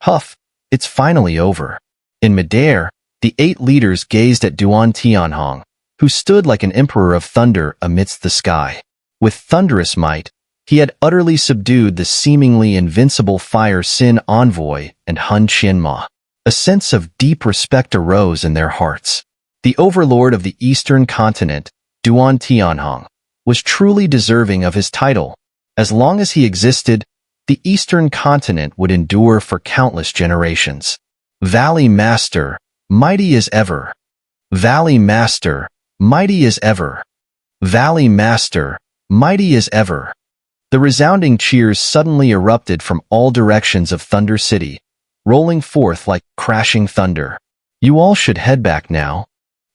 Huff, it's finally over. In midair, the 8 leaders gazed at Duan Tianhong, who stood like an emperor of thunder amidst the sky. With thunderous might, he had utterly subdued the seemingly invincible Fire Sin envoy and Hun Qianma. A sense of deep respect arose in their hearts. The overlord of the eastern continent, Duan Tianhong, was truly deserving of his title. As long as he existed, the eastern continent would endure for countless generations. Valley Master, mighty as ever. Valley Master, mighty as ever. Valley Master, mighty as ever. The resounding cheers suddenly erupted from all directions of Thunder City, rolling forth like crashing thunder. You all should head back now.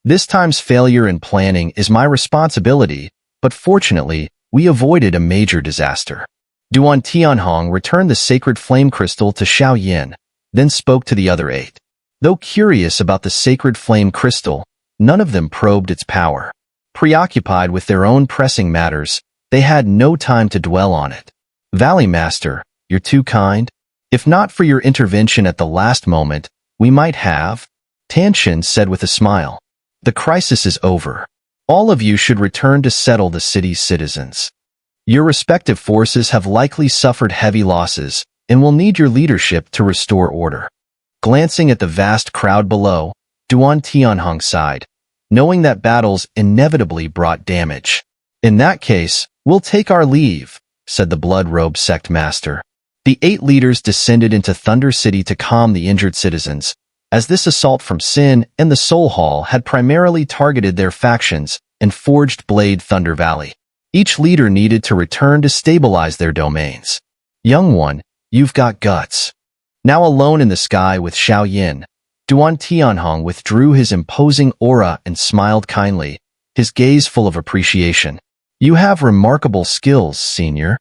This time's failure in planning is my responsibility, but fortunately, we avoided a major disaster. Duan Tianhong returned the sacred flame crystal to Xiao, then spoke to the other 8. Though curious about the sacred flame crystal, none of them probed its power. Preoccupied with their own pressing matters, they had no time to dwell on it. Valley Master, you're too kind. If not for your intervention at the last moment, we might have, Tanshin said with a smile. The crisis is over. All of you should return to settle the city's citizens. Your respective forces have likely suffered heavy losses and will need your leadership to restore order. Glancing at the vast crowd below, Duan Tianhong sighed, knowing that battles inevitably brought damage. In that case, we'll take our leave, said the blood-robed sect master. The 8 leaders descended into Thunder City to calm the injured citizens, as this assault from Sin and the Soul Hall had primarily targeted their factions and Forged Blade Thunder Valley. Each leader needed to return to stabilize their domains. Young one, you've got guts. Now alone in the sky with Xiao, Duan Tianhong withdrew his imposing aura and smiled kindly, his gaze full of appreciation. You have remarkable skills, senior.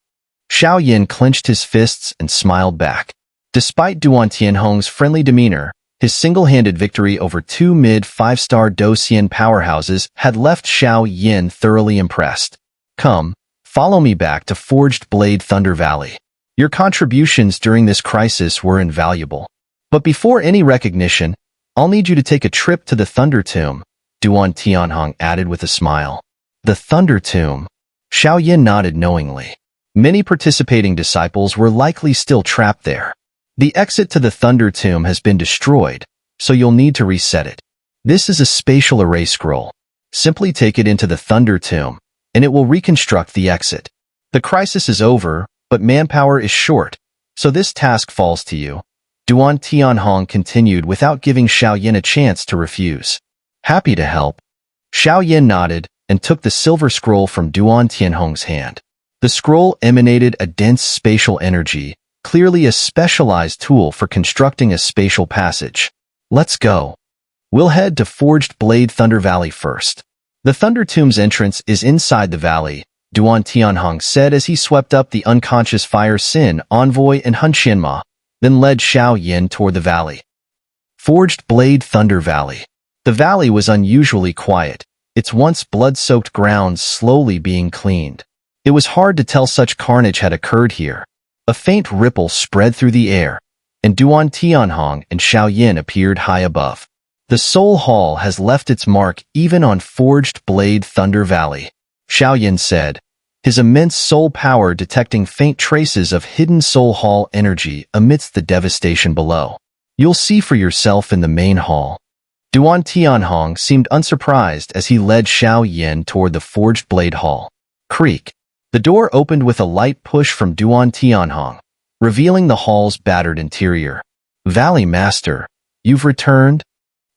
Xiao clenched his fists and smiled back. Despite Duan Tianhong's friendly demeanor, his single-handed victory over 2 mid-5-star Docian powerhouses had left Xiao thoroughly impressed. Come, follow me back to Forged Blade Thunder Valley. Your contributions during this crisis were invaluable. But before any recognition, I'll need you to take a trip to the Thunder Tomb, Duan Tianhong added with a smile. The Thunder Tomb. Xiao nodded knowingly. Many participating disciples were likely still trapped there. The exit to the Thunder Tomb has been destroyed, so you'll need to reset it. This is a spatial array scroll. Simply take it into the Thunder Tomb, and it will reconstruct the exit. The crisis is over, but manpower is short, so this task falls to you. Duan Tianhong continued without giving Xiao a chance to refuse. Happy to help. Xiao nodded and took the silver scroll from Duan Tianhong's hand. The scroll emanated a dense spatial energy, clearly a specialized tool for constructing a spatial passage. Let's go. We'll head to Forged Blade Thunder Valley first. The Thunder Tomb's entrance is inside the valley, Duan Tianhong said as he swept up the unconscious Fire Sin envoy and Hun Qianma, then led Xiao toward the valley. Forged Blade Thunder Valley. The valley was unusually quiet, its once blood-soaked grounds slowly being cleaned. It was hard to tell such carnage had occurred here. A faint ripple spread through the air, and Duan Tianhong and Xiao appeared high above. The Soul Hall has left its mark even on Forged Blade Thunder Valley, Xiao said, his immense soul power detecting faint traces of hidden Soul Hall energy amidst the devastation below. You'll see for yourself in the main hall. Duan Tianhong seemed unsurprised as he led Xiao toward the Forged Blade Hall. Creak. The door opened with a light push from Duan Tianhong, revealing the hall's battered interior. Valley Master, you've returned?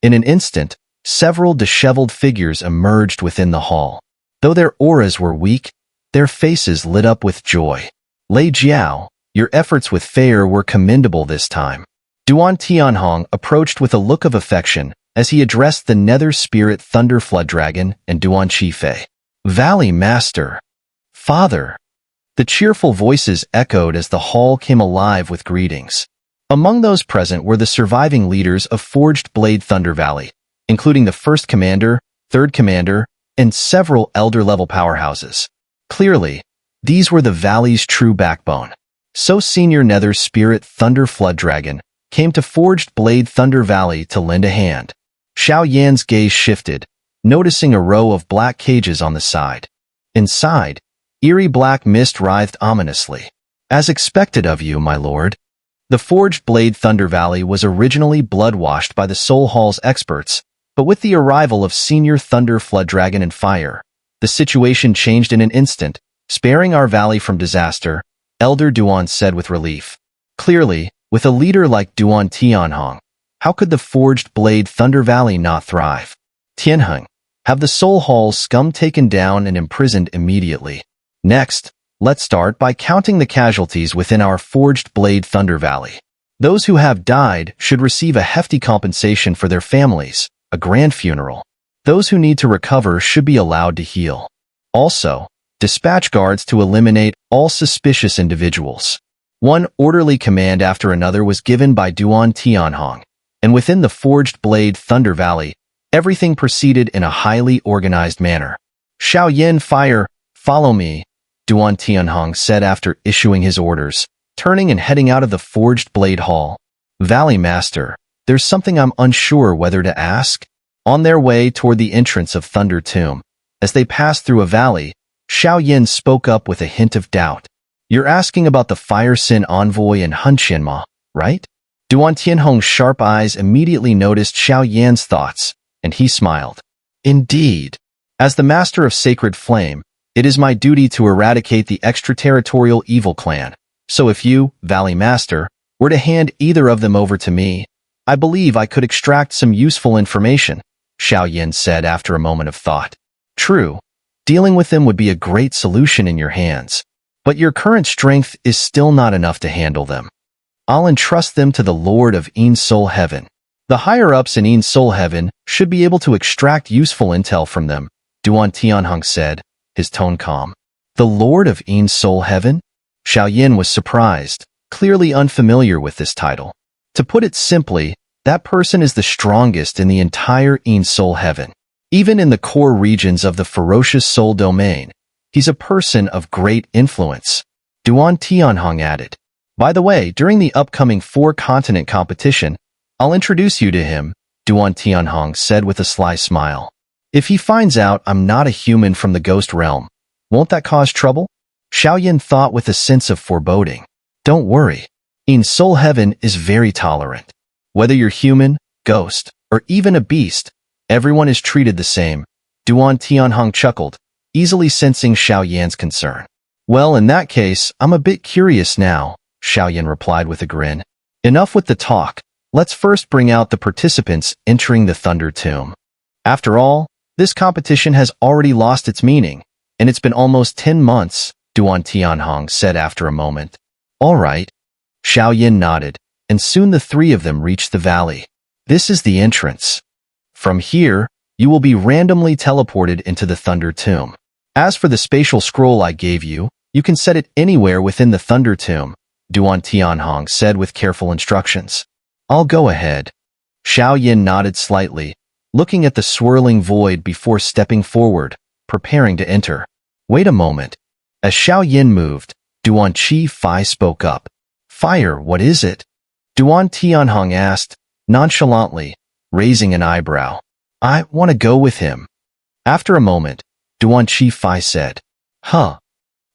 In an instant, several disheveled figures emerged within the hall. Though their auras were weak, their faces lit up with joy. Lei Jiao, your efforts with Feier were commendable this time. Duan Tianhong approached with a look of affection as he addressed the Nether Spirit Thunder Flood Dragon and Duan Qifei. Valley Master. Father. The cheerful voices echoed as the hall came alive with greetings. Among those present were the surviving leaders of Forged Blade Thunder Valley, including the First Commander, Third Commander, and several Elder-level powerhouses. Clearly, these were the valley's true backbone. So Senior Nether Spirit Thunder Flood Dragon, came to Forged Blade Thunder Valley to lend a hand. Xiao Yan's gaze shifted, noticing a row of black cages on the side. Inside, eerie black mist writhed ominously. As expected of you, my lord. The Forged Blade Thunder Valley was originally blood-washed by the Soul Hall's experts, but with the arrival of Senior Thunder Flood Dragon and Fire, the situation changed in an instant, sparing our valley from disaster, Elder Duan said with relief. Clearly, with a leader like Duan Tianhong, how could the Forged Blade Thunder Valley not thrive? Tianheng, have the Soul Hall's scum taken down and imprisoned immediately. Next, let's start by counting the casualties within our Forged Blade Thunder Valley. Those who have died should receive a hefty compensation for their families, a grand funeral. Those who need to recover should be allowed to heal. Also, dispatch guards to eliminate all suspicious individuals. One orderly command after another was given by Duan Tianhong, and within the Forged Blade Thunder Valley, everything proceeded in a highly organized manner. Xiao Yin, fire, follow me, Duan Tianhong said after issuing his orders, turning and heading out of the Forged Blade Hall. Valley Master, there's something I'm unsure whether to ask. On their way toward the entrance of Thunder Tomb, as they passed through a valley, Xiao Yin spoke up with a hint of doubt. You're asking about the Fire Sin Envoy and Hun Qianma, right? Duan Tianhong's sharp eyes immediately noticed Xiao Yan's thoughts, and he smiled. Indeed. As the Master of Sacred Flame, it is my duty to eradicate the extraterritorial evil clan. So if you, Valley Master, were to hand either of them over to me, I believe I could extract some useful information, Xiao Yin said after a moment of thought. True, dealing with them would be a great solution in your hands, but your current strength is still not enough to handle them. I'll entrust them to the Lord of Een Soul Heaven. The higher-ups in Een Soul Heaven should be able to extract useful intel from them, Duan Tianhong said, his tone calm. The Lord of Een Soul Heaven? Xiao Yin was surprised, clearly unfamiliar with this title. To put it simply, that person is the strongest in the entire Een Soul Heaven. Even in the core regions of the ferocious soul domain, he's a person of great influence, Duan Tianhong added. By the way, during the upcoming 4-continent competition, I'll introduce you to him, Duan Tianhong said with a sly smile. If he finds out I'm not a human from the ghost realm, won't that cause trouble? Xiao Yin thought with a sense of foreboding. Don't worry. Een Soul Heaven is very tolerant. Whether you're human, ghost, or even a beast, everyone is treated the same, Duan Tianhong chuckled, easily sensing Xiao Yan's concern. Well, in that case, I'm a bit curious now, Xiao Yan replied with a grin. Enough with the talk. Let's first bring out the participants entering the Thunder Tomb. After all, this competition has already lost its meaning, and it's been almost 10 months, Duan Tianhong said after a moment. All right. Xiao Yin nodded, and soon the three of them reached the valley. This is the entrance. From here, you will be randomly teleported into the Thunder Tomb. As for the spatial scroll I gave you, you can set it anywhere within the Thunder Tomb, Duan Tianhong said with careful instructions. I'll go ahead. Xiao Yin nodded slightly, looking at the swirling void before stepping forward, preparing to enter. Wait a moment. As Xiao Yin moved, Duan Qi Fai spoke up. Fire, what is it? Duan Tianhong asked, nonchalantly, raising an eyebrow. I want to go with him. After a moment, Duan Qi Fai said, Huh.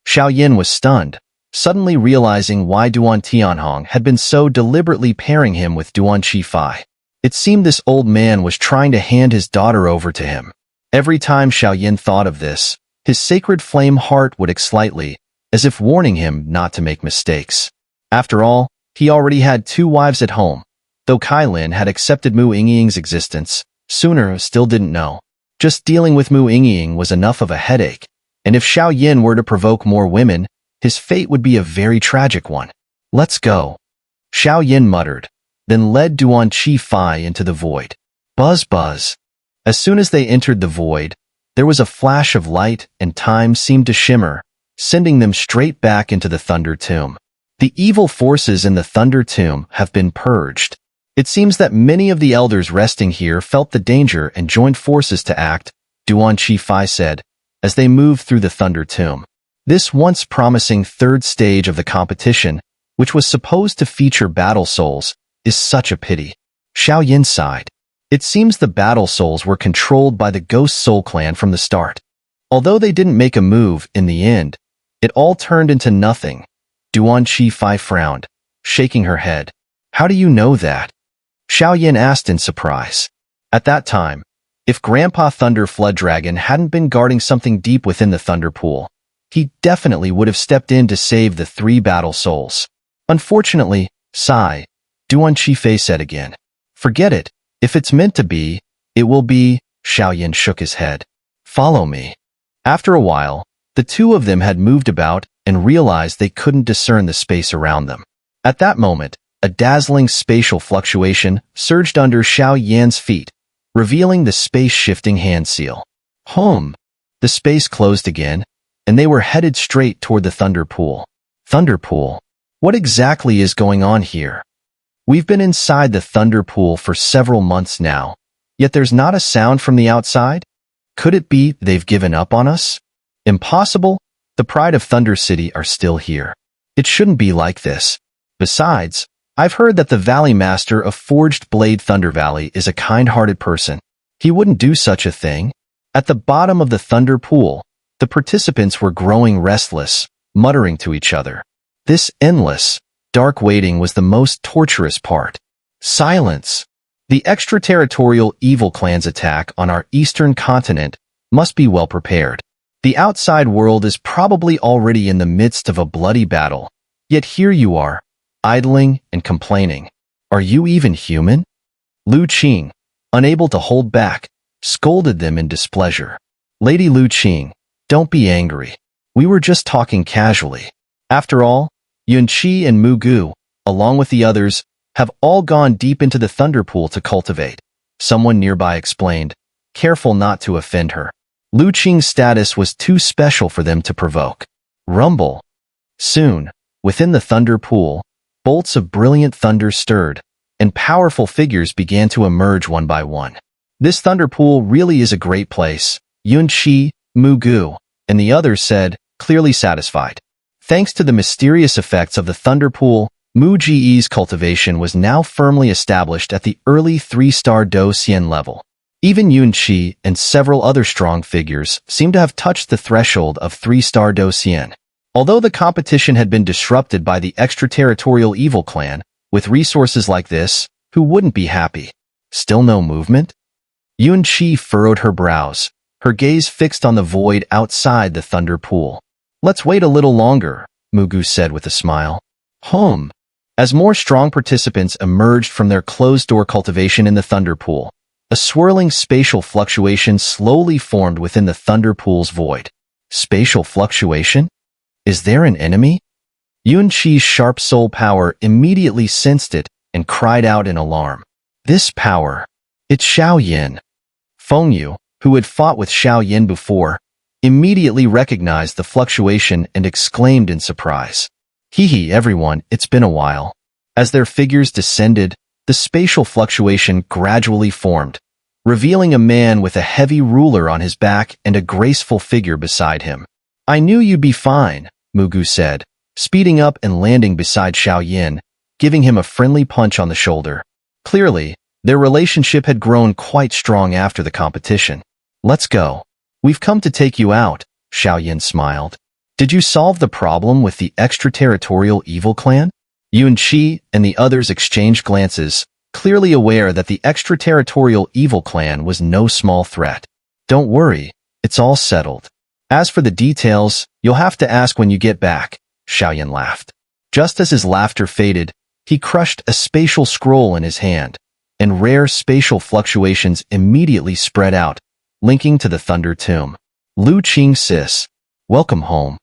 Xiao Yin was stunned, suddenly realizing why Duan Tianhong had been so deliberately pairing him with Duan Qi Fai. It seemed this old man was trying to hand his daughter over to him. Every time Xiao Yin thought of this, his sacred flame heart would ache slightly, as if warning him not to make mistakes. After all, he already had 2 wives at home. Though Kailin had accepted Mu Yingying's existence, Xun'er still didn't know. Just dealing with Mu Yingying was enough of a headache, and if Xiao Yin were to provoke more women, his fate would be a very tragic one. Let's go. Xiao Yin muttered, then led Duan Qi Fai into the void. Buzz buzz. As soon as they entered the void, there was a flash of light and time seemed to shimmer, sending them straight back into the Thunder Tomb. The evil forces in the Thunder Tomb have been purged. It seems that many of the elders resting here felt the danger and joined forces to act, Duan Qi Fai said, as they moved through the Thunder Tomb. This once promising 3rd stage of the competition, which was supposed to feature battle souls, is such a pity. Xiao Yin sighed. It seems the battle souls were controlled by the Ghost Soul clan from the start. Although they didn't make a move in the end, it all turned into nothing. Duan Qifei frowned, shaking her head. How do you know that? Xiao Yin asked in surprise. At that time, if Grandpa Thunder Flood Dragon hadn't been guarding something deep within the Thunder Pool, he definitely would have stepped in to save the 3 battle souls. Unfortunately, sigh, Duan Qifei said again. Forget it. If it's meant to be, it will be. Xiao Yin shook his head. Follow me. After a while, the two of them had moved about and realized they couldn't discern the space around them. At that moment, a dazzling spatial fluctuation surged under Xiao Yan's feet, revealing the space-shifting hand seal. Home. The space closed again, and they were headed straight toward the Thunder Pool. Thunder Pool. What exactly is going on here? We've been inside the Thunder Pool for several months now, yet there's not a sound from the outside? Could it be they've given up on us? Impossible. The Pride of Thunder City are still here. It shouldn't be like this. Besides, I've heard that the Valley Master of Forged Blade Thunder Valley is a kind-hearted person. He wouldn't do such a thing. At the bottom of the Thunder Pool, the participants were growing restless, muttering to each other. This endless, dark waiting was the most torturous part. Silence. The extraterritorial evil clan's attack on our eastern continent must be well prepared. The outside world is probably already in the midst of a bloody battle, yet here you are, idling and complaining. Are you even human? Lu Qing, unable to hold back, scolded them in displeasure. Lady Lu Qing, don't be angry. We were just talking casually. After all, Yunqi and Mu Gu, along with the others, have all gone deep into the Thunder Pool to cultivate. Someone nearby explained, careful not to offend her. Lu Qing's status was too special for them to provoke. Rumble. Soon, within the Thunder Pool, bolts of brilliant thunder stirred, and powerful figures began to emerge one by one. This Thunder Pool really is a great place, Yunqi, Mu Gu, and the others said, clearly satisfied. Thanks to the mysterious effects of the Thunder Pool, Mu Ji's cultivation was now firmly established at the early 3-star Do Xian level. Even Yunqi and several other strong figures seemed to have touched the threshold of 3-star Do Xian. Although the competition had been disrupted by the extraterritorial evil clan, with resources like this, who wouldn't be happy? Still no movement? Yunqi furrowed her brows, her gaze fixed on the void outside the Thunder Pool. Let's wait a little longer, Mu Gu said with a smile. As more strong participants emerged from their closed-door cultivation in the Thunder Pool, a swirling spatial fluctuation slowly formed within the Thunder Pool's void. Spatial fluctuation? Is there an enemy? Yunqi's sharp soul power immediately sensed it and cried out in alarm. This power. It's Xiao Yin. Fengyu, who had fought with Xiao Yin before, immediately recognized the fluctuation and exclaimed in surprise. Hee everyone, it's been a while. As their figures descended, the spatial fluctuation gradually formed, revealing a man with a heavy ruler on his back and a graceful figure beside him. I knew you'd be fine, Mu Gu said, speeding up and landing beside Xiao Yin, giving him a friendly punch on the shoulder. Clearly, their relationship had grown quite strong after the competition. Let's go. We've come to take you out, Xiao Yin smiled. Did you solve the problem with the extraterritorial evil clan? Yunqi and the others exchanged glances, clearly aware that the extraterritorial evil clan was no small threat. Don't worry, it's all settled. As for the details, you'll have to ask when you get back, Xiao Yin laughed. Just as his laughter faded, he crushed a spatial scroll in his hand, and rare spatial fluctuations immediately spread out, linking to the Thunder Tomb. Lu Qing sis, welcome home.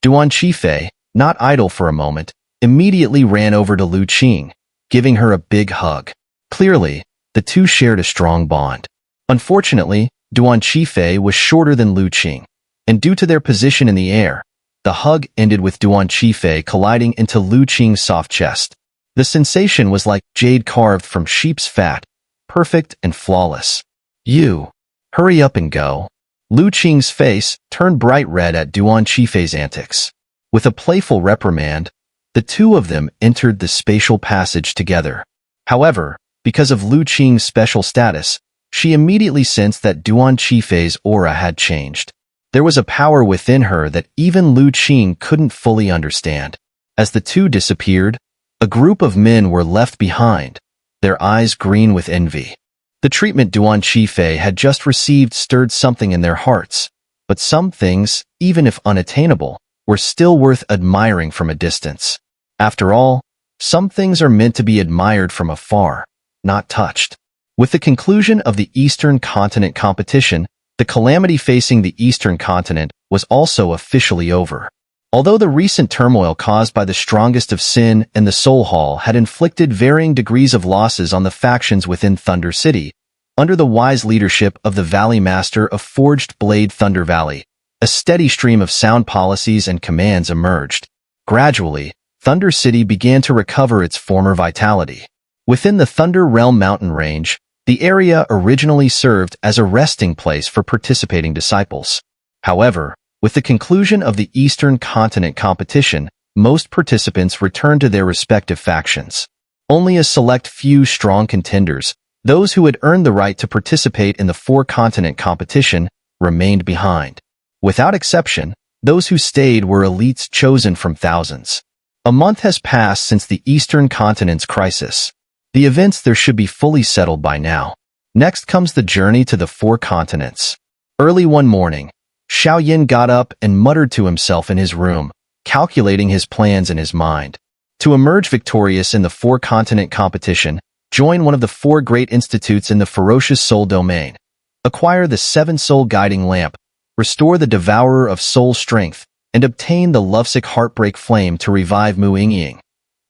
Duan Qifei, not idle for a moment, immediately ran over to Lu Qing, giving her a big hug. Clearly, the two shared a strong bond. Unfortunately, Duan Qifei was shorter than Lu Qing, and due to their position in the air, the hug ended with Duan Qifei colliding into Lu Qing's soft chest. The sensation was like jade carved from sheep's fat, perfect and flawless. You, hurry up and go. Lu Qing's face turned bright red at Duan Qifei's antics. With a playful reprimand, the two of them entered the spatial passage together. However, because of Lu Qing's special status, she immediately sensed that Duan Qifei's aura had changed. There was a power within her that even Lu Qing couldn't fully understand. As the two disappeared, a group of men were left behind, their eyes green with envy. The treatment Duan Qifei had just received stirred something in their hearts, but some things, even if unattainable, were still worth admiring from a distance. After all, some things are meant to be admired from afar, not touched. With the conclusion of the Eastern Continent competition, the calamity facing the Eastern Continent was also officially over. Although the recent turmoil caused by the strongest of Sin and the Soul Hall had inflicted varying degrees of losses on the factions within Thunder City, under the wise leadership of the Valley Master of Forged Blade Thunder Valley, a steady stream of sound policies and commands emerged. Gradually, Thunder City began to recover its former vitality. Within the Thunder Realm mountain range, the area originally served as a resting place for participating disciples. However, with the conclusion of the Eastern Continent competition, most participants returned to their respective factions. Only a select few strong contenders, those who had earned the right to participate in the four-continent competition, remained behind. Without exception, those who stayed were elites chosen from thousands. A month has passed since the Eastern Continent's crisis. The events there should be fully settled by now. Next comes the journey to the four continents. Early one morning, Xiao got up and muttered to himself in his room, calculating his plans in his mind. To emerge victorious in the four-continent competition, join one of the four great institutes in the ferocious soul domain. Acquire the 7-soul guiding lamp, restore the devourer of soul strength, and obtain the lovesick heartbreak flame to revive Mu Yingying.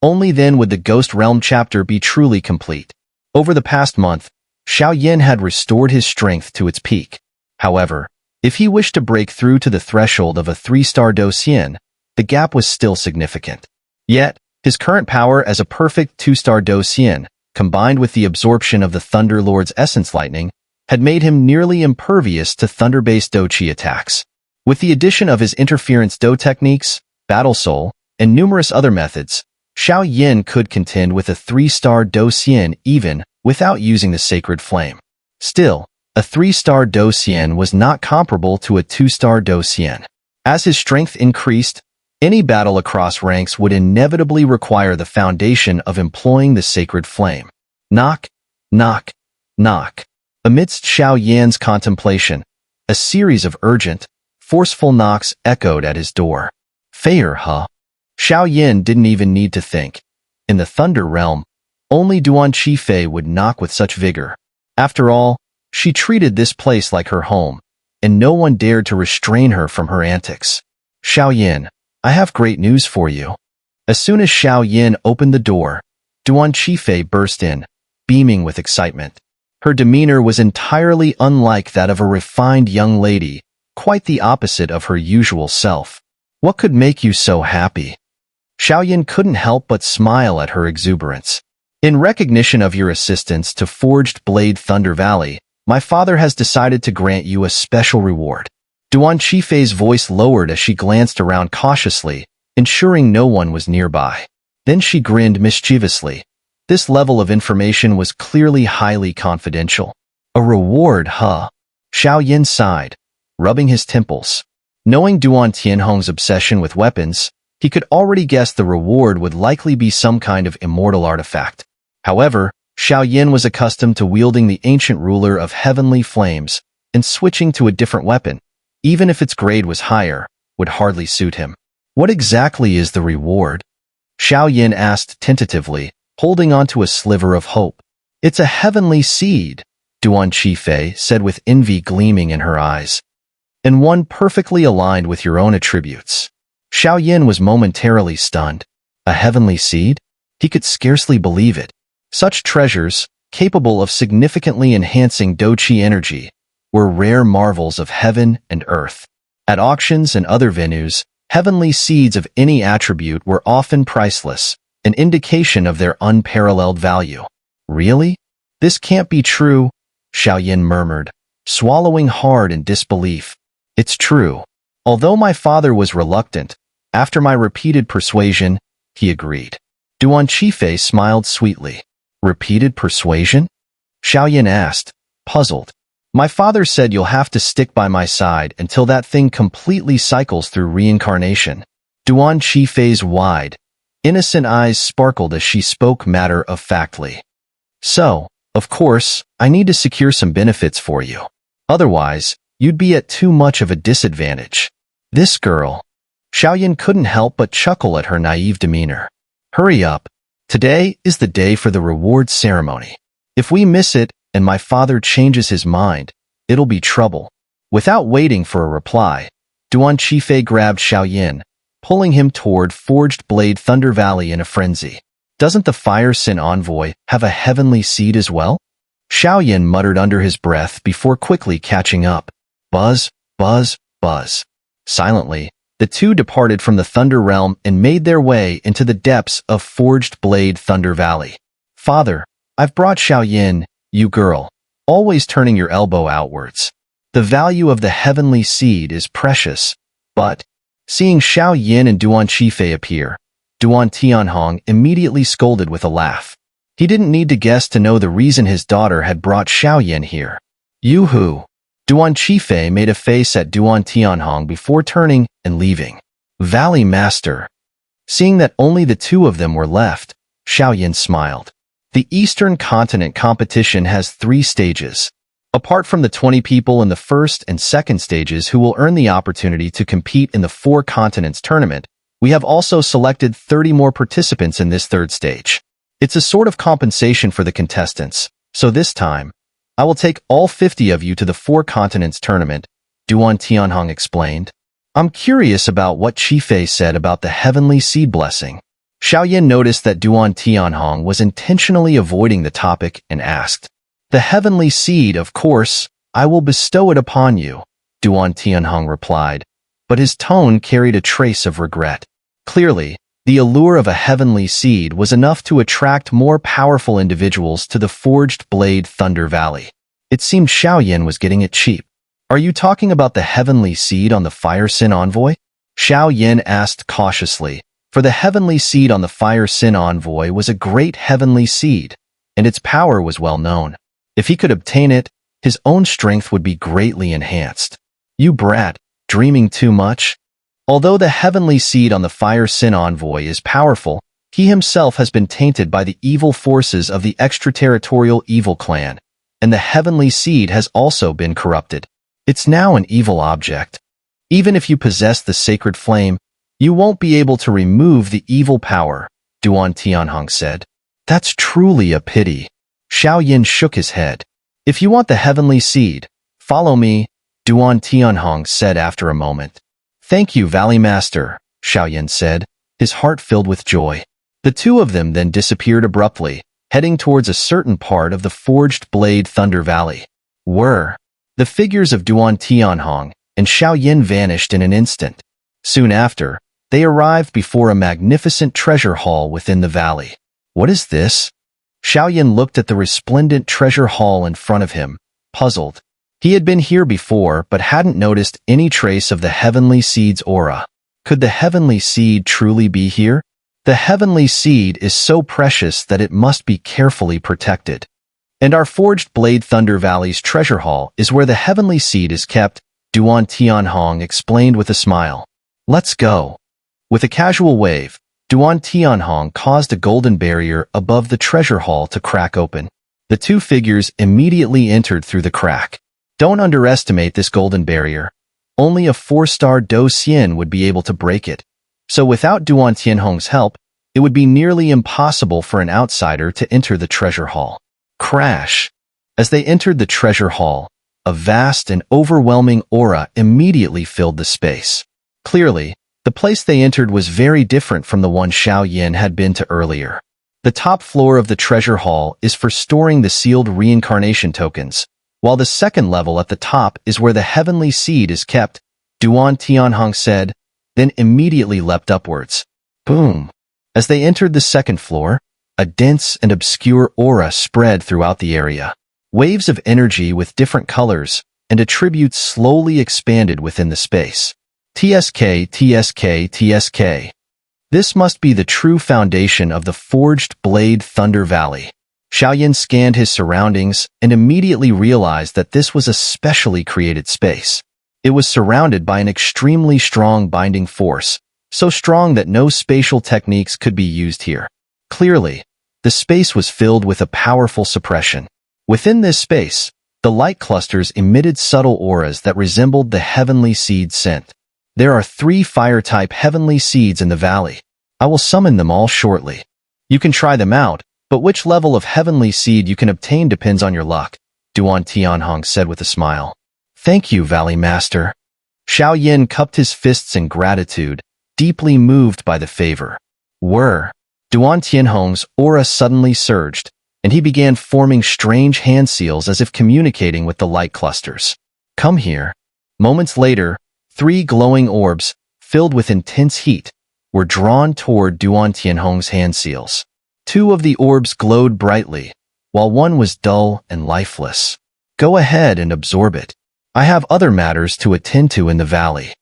Only then would the Ghost Realm chapter be truly complete. Over the past month, Xiao had restored his strength to its peak. However, if he wished to break through to the threshold of a 3-star Do Xian, the gap was still significant. Yet, his current power as a perfect 2-star Do Xian, combined with the absorption of the Thunder Lord's essence lightning, had made him nearly impervious to thunder-based Do Qi attacks. With the addition of his interference Do techniques, Battle Soul, and numerous other methods, Xiao could contend with a 3-star Do Xian even without using the Sacred Flame. Still, a 3-star Do Xian was not comparable to a 2-star Do Xian. As his strength increased, any battle across ranks would inevitably require the foundation of employing the Sacred Flame. Knock, knock, knock. Amidst Xiao contemplation, a series of urgent, forceful knocks echoed at his door. Fair, huh? Xiao didn't even need to think. In the Thunder Realm, only Duan Qifei would knock with such vigor. After all, she treated this place like her home, and no one dared to restrain her from her antics. Xiao, I have great news for you. As soon as Xiao opened the door, Duan Qifei burst in, beaming with excitement. Her demeanor was entirely unlike that of a refined young lady, quite the opposite of her usual self. What could make you so happy? Xiao couldn't help but smile at her exuberance. In recognition of your assistance to Forged Blade Thunder Valley, my father has decided to grant you a special reward. Duan Qifei's voice lowered as she glanced around cautiously, ensuring no one was nearby. Then she grinned mischievously. This level of information was clearly highly confidential. A reward, huh? Xiao sighed, rubbing his temples. Knowing Duan Tianhong's obsession with weapons, he could already guess the reward would likely be some kind of immortal artifact. However, Xiao was accustomed to wielding the ancient ruler of heavenly flames, and switching to a different weapon, even if its grade was higher, would hardly suit him. What exactly is the reward? Xiao asked tentatively, holding onto a sliver of hope. It's a heavenly seed, Duan Qifei said with envy gleaming in her eyes. And one perfectly aligned with your own attributes. Xiao was momentarily stunned. A heavenly seed? He could scarcely believe it. Such treasures, capable of significantly enhancing Do Qi energy, were rare marvels of heaven and earth. At auctions and other venues, heavenly seeds of any attribute were often priceless, an indication of their unparalleled value. Really? This can't be true, Xiao murmured, swallowing hard in disbelief. It's true. Although my father was reluctant, after my repeated persuasion, he agreed. Duan Qifei smiled sweetly. Repeated persuasion? Xiao asked, puzzled. My father said you'll have to stick by my side until that thing completely cycles through reincarnation. Duan Qifei's wide, innocent eyes sparkled as she spoke matter-of-factly. So, of course, I need to secure some benefits for you. Otherwise, you'd be at too much of a disadvantage. This girl. Xiao couldn't help but chuckle at her naive demeanor. Hurry up. Today is the day for the reward ceremony. If we miss it, and my father changes his mind, it'll be trouble. Without waiting for a reply, Duan Qifei grabbed Xiao, pulling him toward Forged Blade Thunder Valley in a frenzy. Doesn't the Fire Sin Envoy have a heavenly seed as well? Xiao muttered under his breath before quickly catching up. Buzz, buzz, buzz. Silently, the two departed from the Thunder Realm and made their way into the depths of Forged Blade Thunder Valley. Father, I've brought Xiao, you girl, always turning your elbow outwards. The value of the heavenly seed is precious, but, seeing Xiao and Duan Qifei appear, Duan Tianhong immediately scolded with a laugh. He didn't need to guess to know the reason his daughter had brought Xiao here. Yoo-hoo! Duan Qifei made a face at Duan Tianhong before turning and leaving. Valley Master. Seeing that only the two of them were left, Xiao smiled. The Eastern Continent competition has 3 stages. Apart from the 20 people in the first and second stages who will earn the opportunity to compete in the 4 continents tournament, we have also selected 30 more participants in this 3rd stage. It's a sort of compensation for the contestants, so this time, I will take all 50 of you to the 4 continents tournament, Duan Tianhong explained. I'm curious about what Qifei said about the heavenly seed blessing. Xiao noticed that Duan Tianhong was intentionally avoiding the topic and asked, The heavenly seed, of course, I will bestow it upon you, Duan Tianhong replied, but his tone carried a trace of regret. Clearly, the allure of a heavenly seed was enough to attract more powerful individuals to the Forged Blade Thunder Valley. It seemed Xiao was getting it cheap. Are you talking about the heavenly seed on the Fire Sin Envoy? Xiao asked cautiously. For the heavenly seed on the Fire Sin Envoy was a great heavenly seed, and its power was well known. If he could obtain it, his own strength would be greatly enhanced. You brat, dreaming too much? Although the heavenly seed on the Fire Sin Envoy is powerful, he himself has been tainted by the evil forces of the extraterritorial evil clan, and the heavenly seed has also been corrupted. It's now an evil object. Even if you possess the sacred flame, you won't be able to remove the evil power, Duan Tianhong said. That's truly a pity. Xiao shook his head. If you want the heavenly seed, follow me, Duan Tianhong said after a moment. Thank you, Valley Master, Xiao said, his heart filled with joy. The two of them then disappeared abruptly, heading towards a certain part of the Forged Blade Thunder Valley. The figures of Duan Tianhong and Xiao vanished in an instant. Soon after, they arrived before a magnificent treasure hall within the valley. What is this? Xiao looked at the resplendent treasure hall in front of him, puzzled. He had been here before but hadn't noticed any trace of the heavenly seed's aura. Could the heavenly seed truly be here? The heavenly seed is so precious that it must be carefully protected. And our Forged Blade Thunder Valley's treasure hall is where the heavenly seed is kept, Duan Tianhong explained with a smile. Let's go. With a casual wave, Duan Tianhong caused a golden barrier above the treasure hall to crack open. The two figures immediately entered through the crack. Don't underestimate this golden barrier. Only a 4-star Do Xian would be able to break it. So without Duan Tianhong's help, it would be nearly impossible for an outsider to enter the treasure hall. Crash! As they entered the treasure hall, a vast and overwhelming aura immediately filled the space. Clearly, the place they entered was very different from the one Xiao had been to earlier. The top floor of the treasure hall is for storing the sealed reincarnation tokens, while the second level at the top is where the heavenly seed is kept, Duan Tianhong said, then immediately leapt upwards. Boom! As they entered the second floor, a dense and obscure aura spread throughout the area. Waves of energy with different colors and attributes slowly expanded within the space. TSK, TSK, TSK. This must be the true foundation of the Forged Blade Thunder Valley. Xiao scanned his surroundings and immediately realized that this was a specially created space. It was surrounded by an extremely strong binding force, so strong that no spatial techniques could be used here. Clearly, the space was filled with a powerful suppression. Within this space, the light clusters emitted subtle auras that resembled the heavenly seed scent. There are 3 fire-type heavenly seeds in the valley. I will summon them all shortly. You can try them out, but which level of heavenly seed you can obtain depends on your luck, Duan Tianhong said with a smile. Thank you, Valley Master. Xiao cupped his fists in gratitude, deeply moved by the favor. Duan Tianhong's aura suddenly surged, and he began forming strange hand seals as if communicating with the light clusters. Come here. Moments later, 3 glowing orbs, filled with intense heat, were drawn toward Duan Tianhong's hand seals. 2 of the orbs glowed brightly, while one was dull and lifeless. Go ahead and absorb it. I have other matters to attend to in the valley.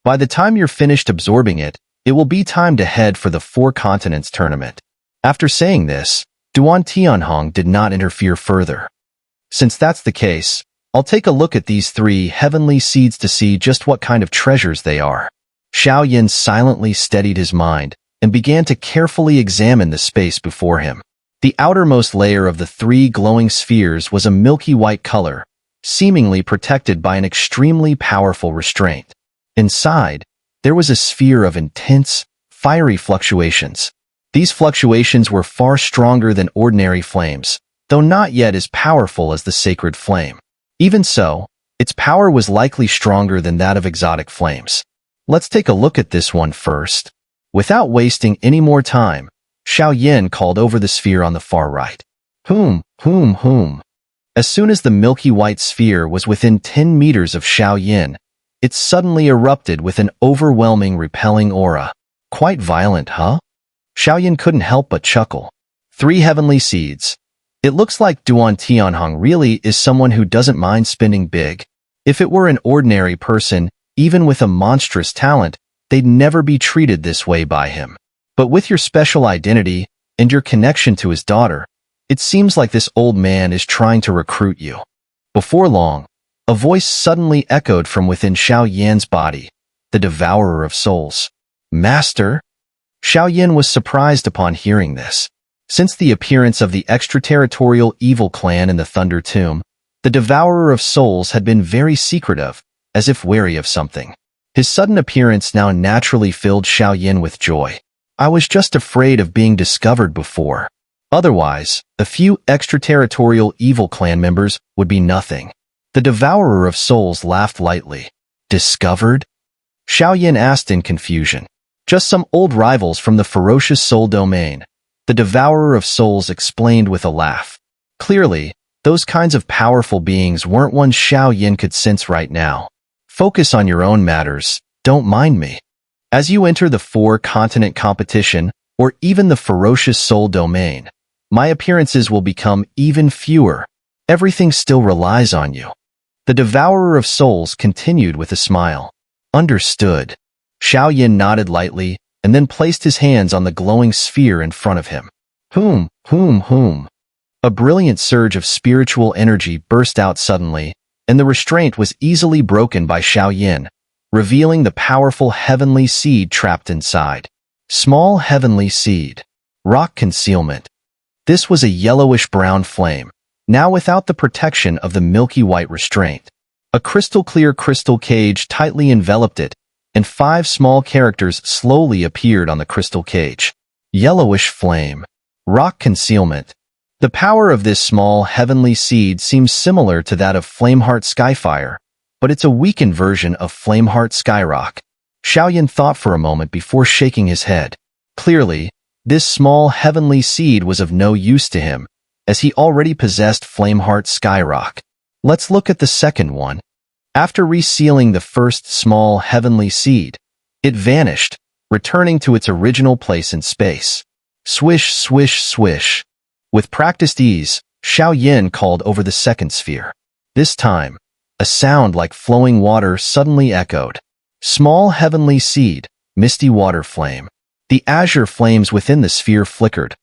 By the time you're finished absorbing it, it will be time to head for the 4 continents tournament. After saying this, Duan Tianhong did not interfere further. Since that's the case, I'll take a look at these 3 heavenly seeds to see just what kind of treasures they are. Xiao silently steadied his mind and began to carefully examine the space before him. The outermost layer of the 3 glowing spheres was a milky white color, seemingly protected by an extremely powerful restraint. Inside, there was a sphere of intense, fiery fluctuations. These fluctuations were far stronger than ordinary flames, though not yet as powerful as the sacred flame. Even so, its power was likely stronger than that of exotic flames. Let's take a look at this one first. Without wasting any more time, Xiao called over the sphere on the far right. Hoom. As soon as the milky white sphere was within 10 meters of Xiao, it suddenly erupted with an overwhelming, repelling aura. Quite violent, huh? Xiao couldn't help but chuckle. 3 heavenly seeds. It looks like Duan Tianhong really is someone who doesn't mind spending big. If it were an ordinary person, even with a monstrous talent, they'd never be treated this way by him. But with your special identity and your connection to his daughter, it seems like this old man is trying to recruit you. Before long, a voice suddenly echoed from within Xiao body, the devourer of souls. Master? Xiao was surprised upon hearing this. Since the appearance of the extraterritorial evil clan in the Thunder Tomb, the devourer of souls had been very secretive, as if wary of something. His sudden appearance now naturally filled Xiao with joy. I was just afraid of being discovered before. Otherwise, a few extraterritorial evil clan members would be nothing. The devourer of souls laughed lightly. Discovered? Xiao asked in confusion. Just some old rivals from the ferocious soul domain. The devourer of souls explained with a laugh. Clearly, those kinds of powerful beings weren't ones Xiao could sense right now. Focus on your own matters, don't mind me. As you enter the 4-continent competition, or even the ferocious soul domain, my appearances will become even fewer. Everything still relies on you. The devourer of souls continued with a smile. Understood. Xiao nodded lightly, and then placed his hands on the glowing sphere in front of him. Hoom. A brilliant surge of spiritual energy burst out suddenly, and the restraint was easily broken by Xiao, revealing the powerful heavenly seed trapped inside. Small heavenly seed. Rock concealment. This was a yellowish-brown flame, now without the protection of the milky white restraint. A crystal-clear crystal cage tightly enveloped it, and 5 small characters slowly appeared on the crystal cage. Yellowish flame. Rock concealment. The power of this small heavenly seed seems similar to that of Flameheart Skyfire, but it's a weakened version of Flameheart Skyrock. Xiao thought for a moment before shaking his head. Clearly, this small heavenly seed was of no use to him, as he already possessed Flameheart Skyrock. Let's look at the second one. After resealing the first small heavenly seed, it vanished, returning to its original place in space. Swish, swish, swish. With practiced ease, Xiao called over the second sphere. This time, a sound like flowing water suddenly echoed. Small heavenly seed, misty water flame. The azure flames within the sphere flickered,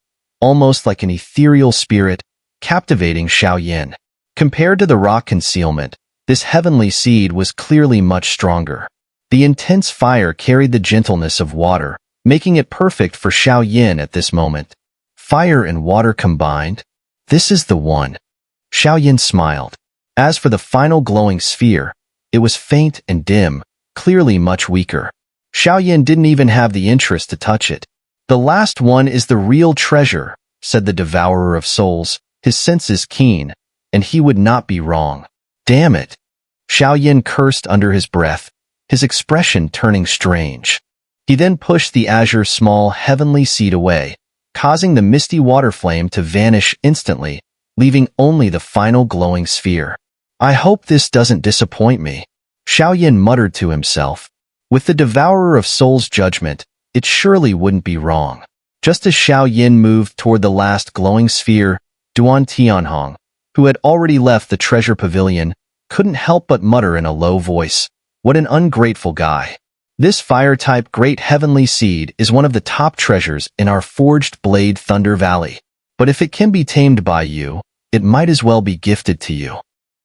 almost like an ethereal spirit, captivating Xiao Yin. Compared to the rock concealment, this heavenly seed was clearly much stronger. The intense fire carried the gentleness of water, making it perfect for Xiao Yin at this moment. Fire and water combined? This is the one. Xiao Yin smiled. As for the final glowing sphere, it was faint and dim, clearly much weaker. Xiao Yin didn't even have the interest to touch it. The last one is the real treasure, said the devourer of souls, his senses keen, and he would not be wrong. Damn it! Xiao Yin cursed under his breath, his expression turning strange. He then pushed the azure small heavenly seed away, causing the misty water flame to vanish instantly, leaving only the final glowing sphere. I hope this doesn't disappoint me, Xiao Yin muttered to himself. With the devourer of souls' judgment, it surely wouldn't be wrong. Just as Xiao Yin moved toward the last glowing sphere, Duan Tianhong, who had already left the treasure pavilion, couldn't help but mutter in a low voice, "What an ungrateful guy." This fire-type great heavenly seed is one of the top treasures in our forged blade Thunder Valley. But if it can be tamed by you, it might as well be gifted to you.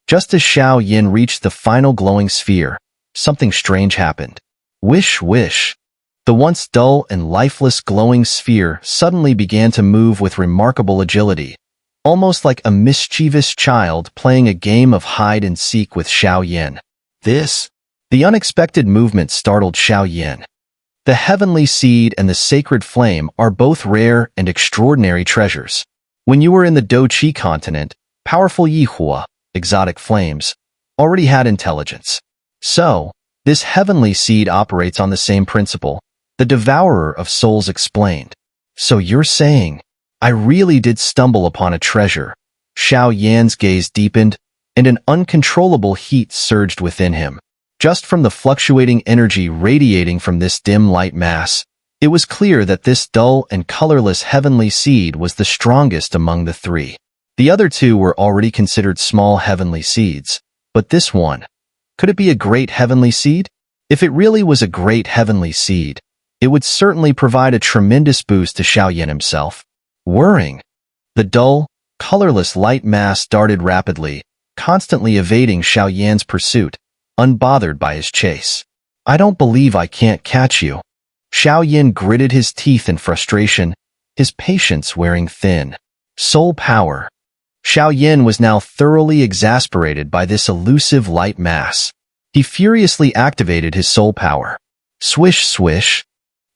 Just as Xiao Yin reached the final glowing sphere, something strange happened. Wish, wish. The once dull and lifeless glowing sphere suddenly began to move with remarkable agility, almost like a mischievous child playing a game of hide-and-seek with Xiao Yin. The unexpected movement startled Xiao Yin. The heavenly seed and the sacred flame are both rare and extraordinary treasures. When you were in the Douqi continent, powerful Yihua, exotic flames, already had intelligence. So, this heavenly seed operates on the same principle, the devourer of souls explained. So you're saying, I really did stumble upon a treasure. Xiao Yan's gaze deepened, and an uncontrollable heat surged within him. Just from the fluctuating energy radiating from this dim light mass, it was clear that this dull and colorless heavenly seed was the strongest among the three. The other two were already considered small heavenly seeds, but this one, could it be a great heavenly seed? If it really was a great heavenly seed, it would certainly provide a tremendous boost to Xiao Yin himself. Whirring. The dull, colorless light mass darted rapidly, constantly evading Xiao Yan's pursuit, unbothered by his chase. I don't believe I can't catch you. Xiao Yin gritted his teeth in frustration, his patience wearing thin. Soul power. Xiao Yin was now thoroughly exasperated by this elusive light mass. He furiously activated his soul power. Swish, swish.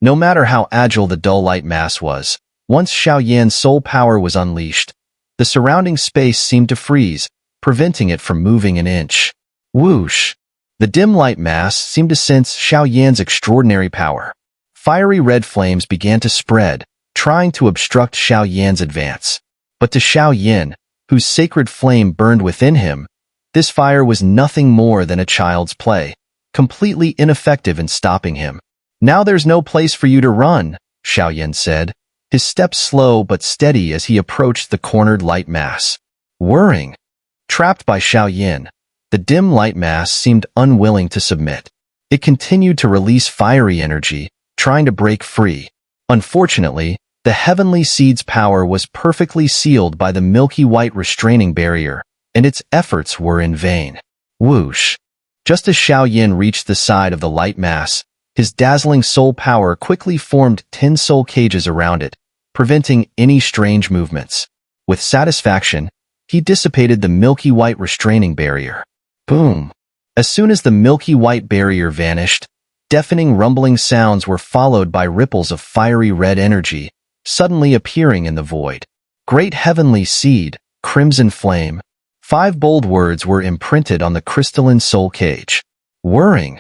No matter how agile the dull light mass was, once Xiao Yan's soul power was unleashed, the surrounding space seemed to freeze, preventing it from moving an inch. Whoosh! The dim light mass seemed to sense Xiao Yan's extraordinary power. Fiery red flames began to spread, trying to obstruct Xiao Yan's advance. But to Xiao Yin, whose sacred flame burned within him, this fire was nothing more than a child's play, completely ineffective in stopping him. Now there's no place for you to run, Xiao Yin said, his steps slow but steady as he approached the cornered light mass. Whirring. Trapped by Xiao Yin, the dim light mass seemed unwilling to submit. It continued to release fiery energy, trying to break free. Unfortunately, the heavenly seed's power was perfectly sealed by the milky white restraining barrier, and its efforts were in vain. Whoosh! Just as Xiao Yin reached the side of the light mass, his dazzling soul power quickly formed 10 soul cages around it, preventing any strange movements. With satisfaction, he dissipated the milky white restraining barrier. Boom! As soon as the milky white barrier vanished, deafening rumbling sounds were followed by ripples of fiery red energy, suddenly appearing in the void. Great heavenly seed, crimson flame. 5 bold words were imprinted on the crystalline soul cage. Whirring.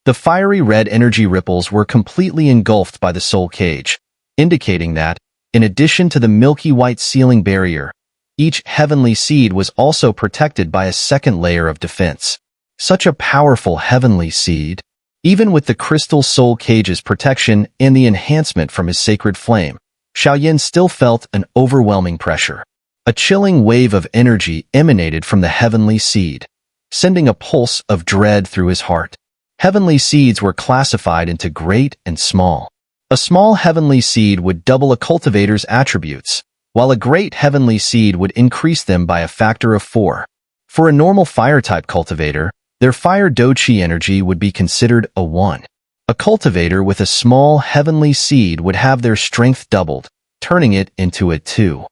The fiery red energy ripples were completely engulfed by the soul cage, indicating that, in addition to the milky white sealing barrier, each heavenly seed was also protected by a second layer of defense. Such a powerful heavenly seed. Even with the crystal soul cage's protection and the enhancement from his sacred flame, Xiao Yin still felt an overwhelming pressure. A chilling wave of energy emanated from the heavenly seed, sending a pulse of dread through his heart. Heavenly seeds were classified into great and small. A small heavenly seed would double a cultivator's attributes, while a great heavenly seed would increase them by a factor of 4. For a normal fire-type cultivator, their fire do-chi energy would be considered a 1. A cultivator with a small heavenly seed would have their strength doubled, turning it into a 2.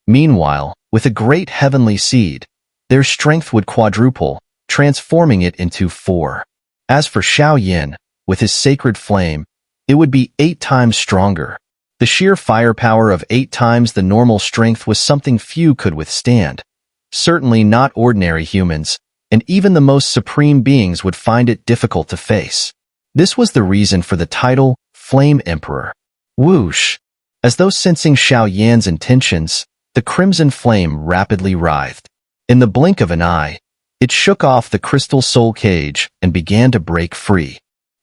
Meanwhile, with a great heavenly seed, their strength would quadruple, transforming it into 4. As for Xiao, with his sacred flame, it would be 8 times stronger. The sheer firepower of 8 times the normal strength was something few could withstand. Certainly not ordinary humans, and even the most supreme beings would find it difficult to face. This was the reason for the title, Flame Emperor. Whoosh! As though sensing Xiao's intentions, the crimson flame rapidly writhed. In the blink of an eye, it shook off the crystal soul cage and began to break free.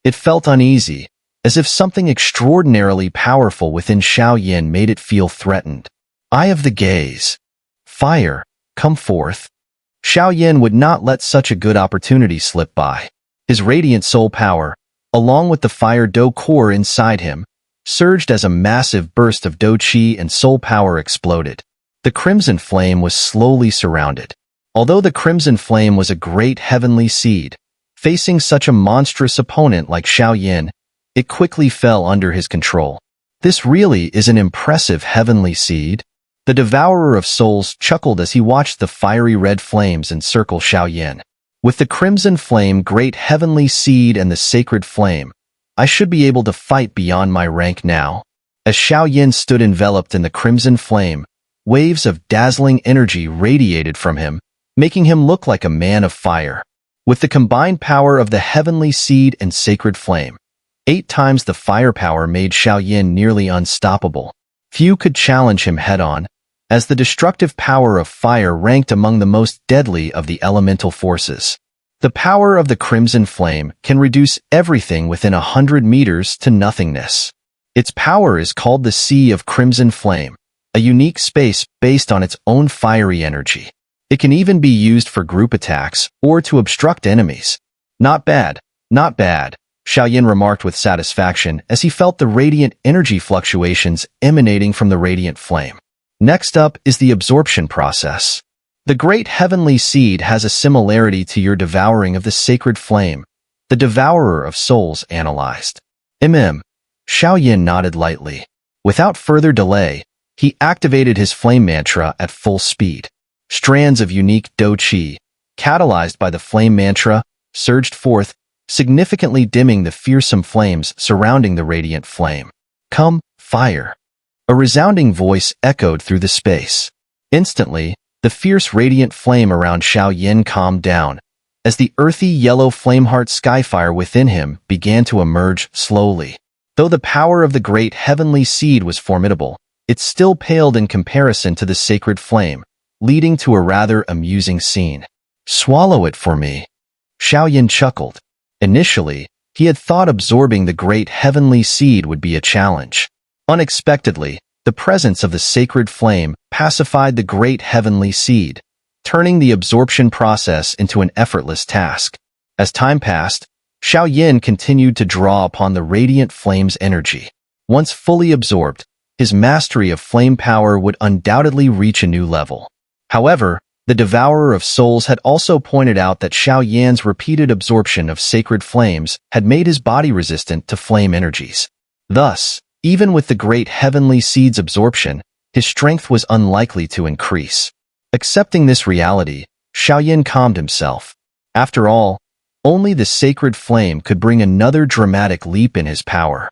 It felt uneasy, as if something extraordinarily powerful within Xiao made it feel threatened. Eye of the gaze. Fire, come forth. Xiao would not let such a good opportunity slip by. His radiant soul power, along with the fire do core inside him, surged as a massive burst of do chi and soul power exploded. The crimson flame was slowly surrounded. Although the crimson flame was a great heavenly seed, facing such a monstrous opponent like Xiao, it quickly fell under his control. This really is an impressive heavenly seed. The devourer of souls chuckled as he watched the fiery red flames encircle Xiao. With the crimson flame, great heavenly seed, and the sacred flame, I should be able to fight beyond my rank now. As Xiao stood enveloped in the crimson flame, waves of dazzling energy radiated from him, making him look like a man of fire. With the combined power of the heavenly seed and sacred flame, 8 times the firepower made Xiao nearly unstoppable. Few could challenge him head-on, as the destructive power of fire ranked among the most deadly of the elemental forces. The power of the crimson flame can reduce everything within 100 meters to nothingness. Its power is called the Sea of Crimson Flame, a unique space based on its own fiery energy. It can even be used for group attacks or to obstruct enemies. Not bad, not bad, Xiao remarked with satisfaction as he felt the radiant energy fluctuations emanating from the radiant flame. Next up is the absorption process. The great heavenly seed has a similarity to your devouring of the sacred flame, the devourer of souls analyzed. Xiao nodded lightly. Without further delay, he activated his flame mantra at full speed. Strands of unique do-chi, catalyzed by the flame mantra, surged forth, significantly dimming the fearsome flames surrounding the radiant flame. Come, fire! A resounding voice echoed through the space. Instantly, the fierce radiant flame around Xiao calmed down, as the earthy yellow flameheart skyfire within him began to emerge slowly. Though the power of the great heavenly seed was formidable, it still paled in comparison to the sacred flame, leading to a rather amusing scene. Swallow it for me. Xiao chuckled. Initially, he had thought absorbing the great heavenly seed would be a challenge. Unexpectedly, the presence of the sacred flame pacified the great heavenly seed, turning the absorption process into an effortless task. As time passed, Xiao continued to draw upon the radiant flame's energy. Once fully absorbed, his mastery of flame power would undoubtedly reach a new level. However, the devourer of souls had also pointed out that Xiao's repeated absorption of sacred flames had made his body resistant to flame energies. Thus, even with the great heavenly seed's absorption, his strength was unlikely to increase. Accepting this reality, Xiao calmed himself. After all, only the sacred flame could bring another dramatic leap in his power.